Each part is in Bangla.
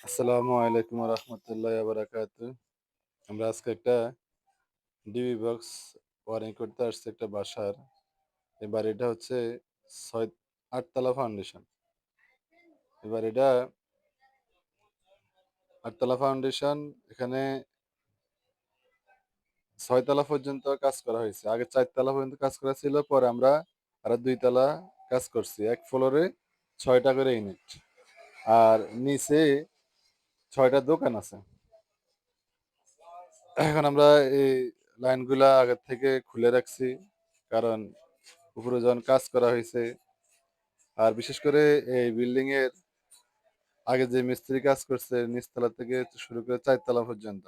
আসসালামু আলাইকুম রহমতুল্লাহ বারাকাতু। আমরা আজকে একটা ডিবি বক্স ওয়ারিং করতে আসছি একটা বাসার। এই বাড়িটা হচ্ছে ছয় ৮ তলা ফাউন্ডেশন। এবার এটা ৮ তলা ফাউন্ডেশন। এখানে ৬ তলা পর্যন্ত কাজ করা হয়েছে। আগে ৪ তলা পর্যন্ত কাজ করা ছিল। পরে আমরা আরো ২ তলা কাজ করছি। এক ফ্লোরে ৬টা করে ইউনিট। আর নিচে ৬টা দোকান আছে। এখন আমরা এই লাইনগুলা আগের থেকে খুলে রাখছি। কারণ উপরে যখন কাজ করা হয়েছে, আর বিশেষ করে এই বিল্ডিং এর আগে যে মিস্ত্রি কাজ করছে নিচতলা থেকে শুরু করে ৪ তলা পর্যন্ত,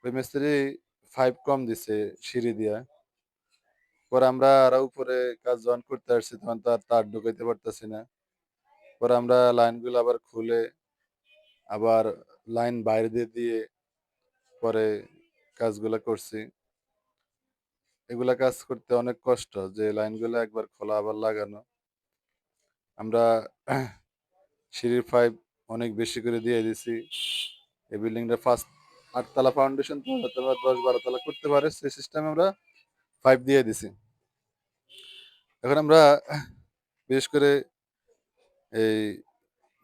ওই মিস্ত্রি ৫ কম দিছে সিঁড়ি দিয়া। পরে আমরা আরো উপরে কাজ যখন করতে আসছি তখন তো আর তার ঢুকাইতে পারতেছি না। পরে আমরা লাইনগুলো আবার খুলে আবার লাইন বাইরে দিয়ে দিয়ে পরে কাজগুলা করছি। এগুলা কাজ করতে অনেক কষ্ট, যে লাইনগুলো একবার খোলা আবার লাগানো। আমরা সিঁড়ির পাইপ অনেক বেশি করে দিয়ে দিছি। এই বিল্ডিংটা ফার্স্ট ৮ তলা ফাউন্ডেশন, তো হয়তো বা ১০-১২ তলা করতে পারে সেই সিস্টেমে আমরা পাইপ দিয়ে দিছি। এখন আমরা বিশেষ করে এই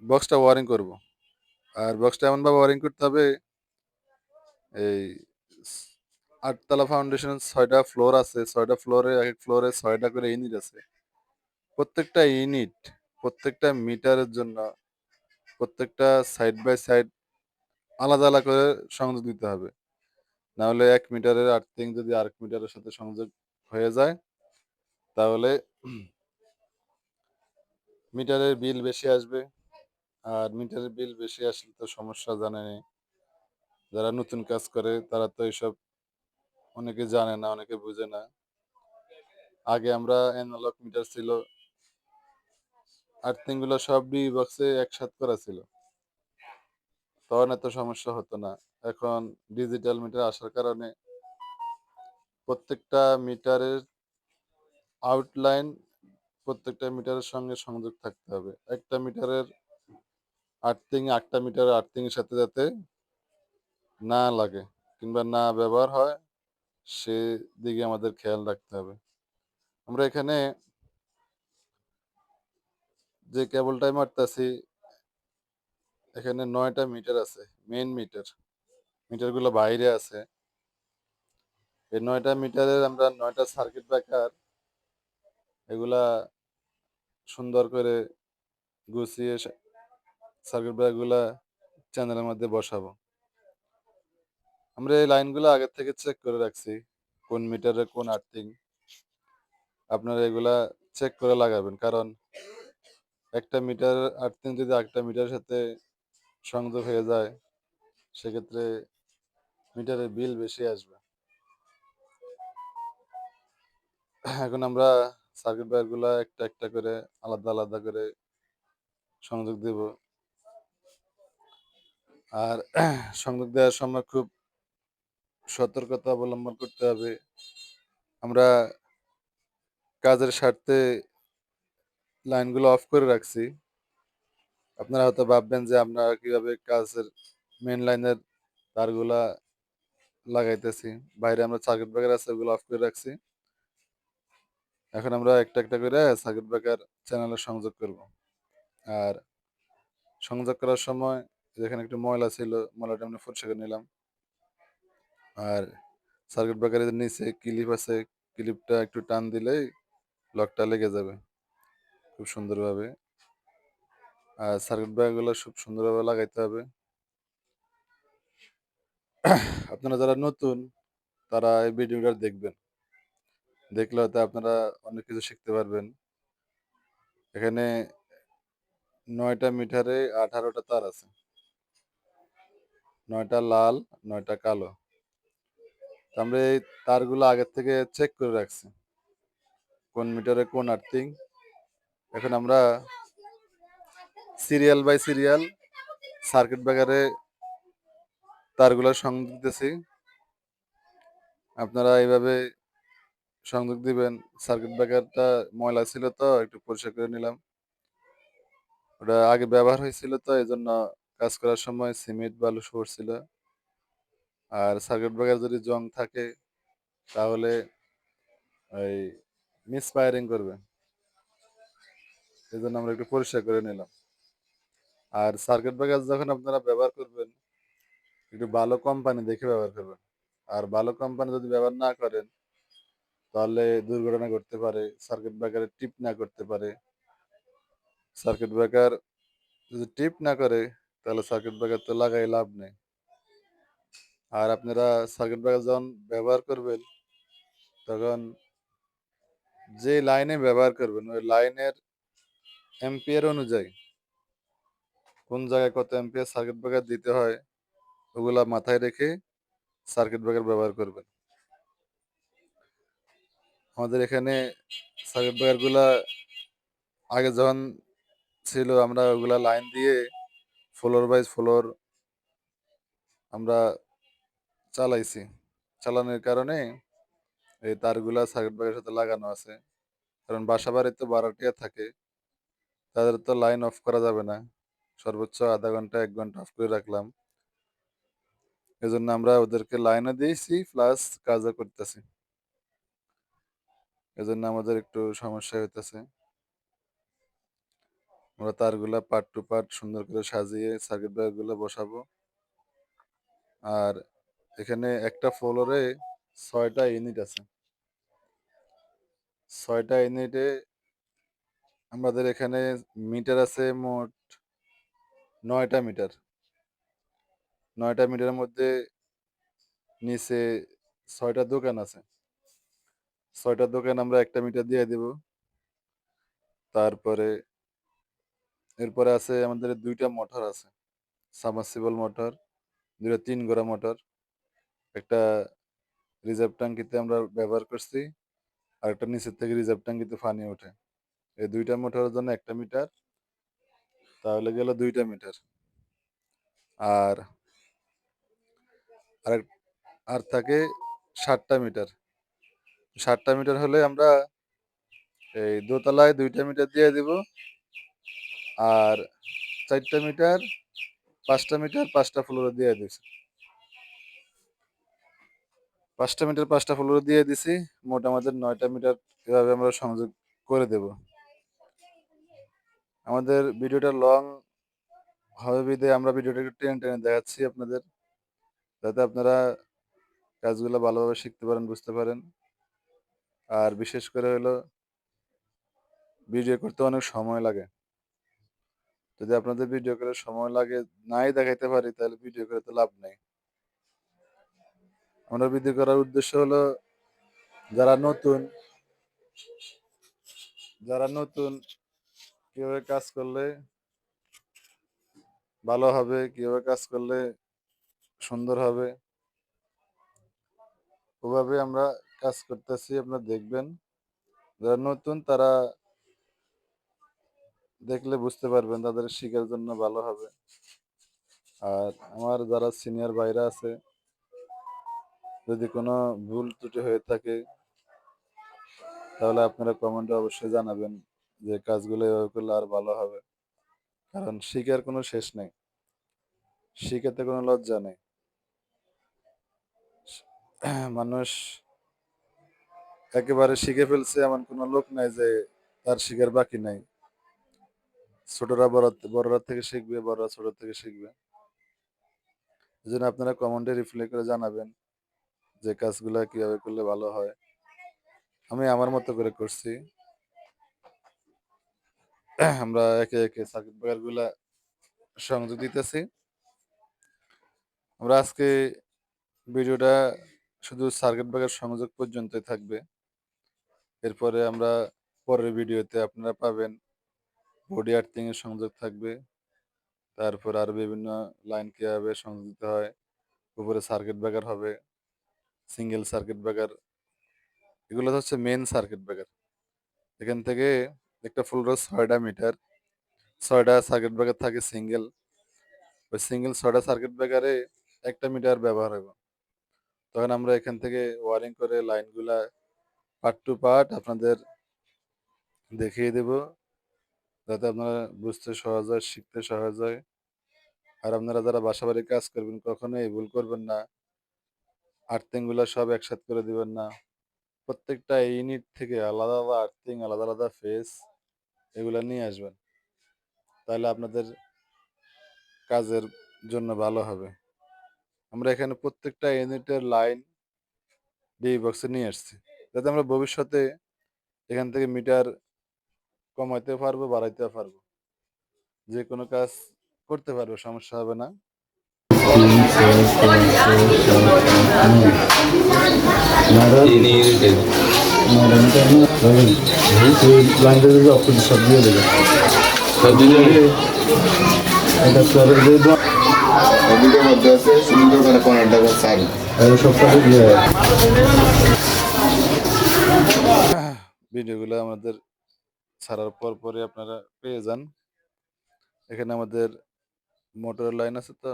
বক্সটা ওয়ারিং করব। আর বক্সটা এমনভাবে ওয়ারিং করতে হবে, এই ৮ তলা ফাউন্ডেশন ৬টা ফ্লোর আছে। ৬টা ফ্লোরে একেক ফ্লোরে ৬টা করে ইউনিট আছে। প্রত্যেকটা ইউনিট, প্রত্যেকটা মিটারের জন্য প্রত্যেকটা সাইড বাই সাইড আলাদা, আলাদা করে সংযোগ দিতে হবে। না হলে ১ মিটারের আর্থিং যদি আরেক মিটারের সাথে সংযোগ হয়ে যায়, তাহলে মিটারের বিল বেশি আসবে। আর মিটারের বিল বেশি আসলে তো সমস্যা জানেনই। যারা নতুন কাজ করে তারা তো এসব অনেকে জানে না, অনেকে বুঝে না। আগে আমরা এনালগ মিটার ছিল, আর্থিং গুলো সব ডি বক্সে একসাথে করা ছিল। তখন এত সমস্যা হতো না। এখন ডিজিটাল মিটার আসার কারণে প্রত্যেকটা মিটারের আউটলাইন প্রত্যেকটা মিটারের সঙ্গে সংযোগ থাকতে হবে। একটা মিটারের আর্থিং আরেকটা মিটারের আর্থিং এর সাথে যাতে না লাগে কিংবা না ব্যবহার হয়, সেদিকে আমাদের খেয়াল রাখতে হবে। আমরা এখানে যে কেবলটাই মারতাছি, এখানে ৯টা মিটার আছে, মেইন মিটার। মিটারগুলো বাইরে আছে। এই ৯টা মিটারের আমরা ৯টা সার্কিট ব্রেকার এগুলা সুন্দর করে গুছিয়ে সার্কিট ব্রেকারগুলা চ্যানেলের মধ্যে বসাবো। আমরা এই লাইনগুলো আগের থেকে চেক করে রাখছি। কোন মিটারে কোন আর্থিং, আপনারা এগুলা চেক করে লাগাবেন। কারণ একটা মিটার আর্থিং যদি আরেকটা মিটারের সাথে সংযোগ হয়ে যায়, সেক্ষেত্রে মিটারের বিল বেশি আসবে। এখন আমরা সার্কিট ব্রেকারগুলা একটা, একটা করে আলাদা, আলাদা করে সংযোগ দেব। আর সংযোগ দেওয়ার সময় খুব সতর্কতা অবলম্বন করতে হবে। আমরা কাজের স্বার্থে লাইনগুলো অফ করে রাখছি। আপনারা হয়তো ভাববেন যে আমরা কিভাবে কাজের মেইন লাইনের তারগুলা লাগাইতেছি। বাইরে আমরা সার্কিট ব্রেকার আছে, ওগুলো অফ করে রাখছি। এখন আমরা একটা, একটা করে সার্কিট ব্রেকার চ্যানেলে সংযোগ করব। আর সংযোগ করার সময় যেখানে একটু ময়লা ছিল, ময়লাটা আমরা পরিষ্কার করে নিলাম। আর সার্কিট ব্রেকারের নিচে ক্লিপ আছে, ক্লিপটা একটু টান দিলেই লকটা লেগে যাবে খুব সুন্দরভাবে। আর সার্কিট ব্রেকারগুলো খুব সুন্দরভাবে লাগাইতে হবে। আপনারা যারা নতুন তারা এই ভিডিওটা দেখবেন। দেখলে হয়তো আপনারা অনেক কিছু শিখতে পারবেন। এখানে ৯টা মিটারে ১৮টা তার আছে। ৯টা লাল, ৯টা কালো। তো আমরা এই তারগুলো আগের থেকে চেক করে রাখছি। কোন মিটারে কোন আর্থিং। এখন আমরা সিরিয়াল বাই সিরিয়াল সার্কিট ব্রেকারে তারগুলো সংযোগ দিতেছি। আপনারা এইভাবে সংযোগ দিবেন। সার্কিট ব্রেকারটা ময়লা ছিল তো একটু পরিষ্কার করে নিলাম। ওটা আগে ব্যবহার হয়েছিল তো এজন্য কাজ করার সময় সিমেন্ট বালু পড়ছিল। আর সার্কিট ব্রেকার যদি জং থাকে তাহলে এই মিসফায়ারিং করবে। এজন্য আমরা একটু পরিষ্কার করে নিলাম। আর সার্কিট ব্রেকার যখন আপনারা ব্যবহার করবেন, একটু ভালো কোম্পানি দেখে ব্যবহার করবেন। আর ভালো কোম্পানি যদি ব্যবহার না করেন, তাহলে দুর্ঘটনা ঘটতে পারে। সার্কিট ব্রেকারে টিপ না করতে পারে। সার্কিট ব্রেকার যদি টিপ না করে, তাহলে সার্কিট ব্রেকার তো লাগাই লাভ নেই। আর আপনারা সার্কিট ব্রেকার যখন ব্যবহার করবেন, তখন যে লাইনে ব্যবহার করবেন, ওই লাইনের অ্যাম্পিয়ার অনুযায়ী কোন জায়গায় কত অ্যাম্পিয়ার সার্কিট ব্রেকার দিতে হয়, ওগুলা মাথায় রেখে সার্কিট ব্রেকার ব্যবহার করবেন। আমাদের এখানে সার্কিট ব্রেকারগুলা আগে যখন ছিল, আমরা ওগুলা লাইন দিয়ে ফ্লোর বাই ফ্লোর আমরা চালাইছি। চালানোর কারণে এই তারগুলা সার্কিট ব্রেকারের সাথে লাগানো আছে। কারণ বাসাবাড়িতে তো ভাড়াটিয়া থাকে, তাদের তো লাইন অফ করা যাবে না। সর্বোচ্চ ০.৫ ঘন্টা ১ ঘন্টা অফ করে রাখলাম। এজন্য আমরা ওদেরকে লাইনও দিয়েছি প্লাস কাজও করতেছি। এজন্য আমাদের একটু সমস্যা হইতেছে। আমরা তারগুলা পার্ট টু পার্ট সুন্দর করে সাজিয়ে সার্কিট ব্রেকারগুলো বসাবো। আর এখানে একটা ফ্লোরে ৬টা ইউনিট আছে। ৬টা ইউনিটে আমাদের এখানে মিটার আছে মোট ৯টা মিটার। ৯টা মিটারের মধ্যে নিচে ৬টা দোকান আছে। ৬টা দোকান আমরা একটা মিটার দিয়ে দিব। তারপরে এরপরে আছে আমাদের ২টা মোটর আছে। সাবমার্সিবল মোটর, ২টা ৩ গড়া মোটর। একটা রিজার্ভ ট্যাঙ্কিতে আমরা ব্যবহার করছি। আরেকটা নিচের থেকে রিজার্ভ ট্যাঙ্কিতে পানি ওঠে। এই ২টা মোটরের জন্য ১টা মিটার, তাহলে গেল ২টা মিটার। আর আরেক আর থাকে ৭টা মিটার। ৭টা মিটার হলে আমরা এই দোতলায় ২টা মিটার দিয়ে দিব। আর ৪টা মিটার, ৫টা মিটার ৫টা ফ্লোরে দিয়ে দিছি। ৫টা মিটার ৫টা ফ্লোরে দিয়ে দিছি। মোট আমাদের ৯টা মিটার এভাবে আমরা সংযোগ করে দেব। আমাদের ভিডিওটা লং হবে বিধায় আমরা ভিডিওটা একটু টেনে, টেনে দেখাচ্ছি আপনাদের। যাতে আপনারা কাজগুলো ভালোভাবে শিখতে পারেন, বুঝতে পারেন। আর বিশেষ করে হলো ভিডিও করতে অনেক সময় লাগে। যদি আপনাদের ভিডিও করে সময় লাগে নাই দেখাইতে পারি, তাহলে ভিডিও করে তো লাভ নাই। আমরা ভিডিও করার উদ্দেশ্য হলো যারা নতুন যারা নতুন কিভাবে কাজ করলে ভালো হবে, কিভাবে কাজ করলে সুন্দর হবে, ওভাবে আমরা কাজ করতেছি। আপনারা দেখবেন। যারা নতুন তারা দেখলে বুঝতে পারবেন, তাদের শিখার জন্য ভালো হবে। আর আমার যারা সিনিয়র ভাইরা আছে, যদি কোনো ভুল ত্রুটি হয়ে থাকে, তাহলে আপনারা কমেন্টে অবশ্যই জানাবেন যে কাজগুলো এভাবে করলে আর ভালো হবে। কারণ শিখার কোনো শেষ নেই। শিখাতে কোনো লজ্জা নেই। মানুষ একেবারে শিখে ফেলছে এমন কোনো লোক নাই যে তার শিখার বাকি নাই। ছোটরা বড়রা থেকে শিখবে, বড়রা ছোট থেকে শিখবে। এজন্য আপনারা কমেন্টে রিপ্লাই করে জানাবেন যে কাজগুলা কিভাবে করলে ভালো হয়। আমি আমার মতো করে করছি। আমরা একে, একে সার্কিট ব্রেকার গুলা সংযোগ দিতেছি। আমরা আজকে ভিডিওটা শুধু সার্কিট ব্রেকার সংযোগ পর্যন্তই থাকবে। এরপরে আমরা পরের ভিডিওতে আপনারা পাবেন বডি আর্থিং এর সংযোগ থাকবে। তারপর আরো বিভিন্ন লাইন কিভাবে সংযোগ দিতে হয়। উপরে সার্কিট ব্রেকার হবে, সিঙ্গেল সার্কিট ব্রেকার। এগুলো হচ্ছে মেইন সার্কিট ব্রেকার। এখান থেকে একটা ফ্লোরে ৬টা মিটার, ৬টা সার্কিট ব্রেকার থাকে সিঙ্গেল। ওই সিঙ্গেল ৬টা সার্কিট ব্রেকারে ১টা মিটার ব্যবহার হবে। তখন আমরা এখান থেকে ওয়ারিং করে লাইনগুলা পার্ট টু পার্ট আপনাদের দেখিয়ে দেব, যাতে আপনারা বুঝতে সহজ হয়, শিখতে সহজ হয়। আর আপনারা যারা বাসাবাড়ি কাজ করবেন কখনোই এই ভুল করবেন না। আর্থিং গুলা সব একসাথে করে দিবেন না। প্রত্যেকটা ইউনিট থেকে আলাদা, আলাদা আর্থিং, আলাদা, আলাদা ফেজ এগুলা নিয়ে আসবেন। তাহলে আপনাদের কাজের জন্য ভালো হবে। আমরা এখানে প্রত্যেকটা ইউনিটের লাইন ডিবি বক্সে নিয়ে আসছি। যাতে আমরা ভবিষ্যতে এখান থেকে মিটার কমাইতেও পারবো, বাড়াইতেও পারবো। যেকোনো কাজ করতে পারবো, সমস্যা হবে না। 3, 4, 5, 6, 7, 8, 9. Nada, Ini unit. nada, nada. তুই লাইনটা যদি অপশন সব দিয়ে দেবে Satunya এটা করে দিয়ে video মধ্যে আছে সুন্দর করে 15 টাকা চাল সব কাজে দিয়ে ভিডিওগুলো আমাদের ছাড়ার পর পরে আপনারা পেয়ে যান। এখানে আমাদের মোটরের লাইন আছে তো।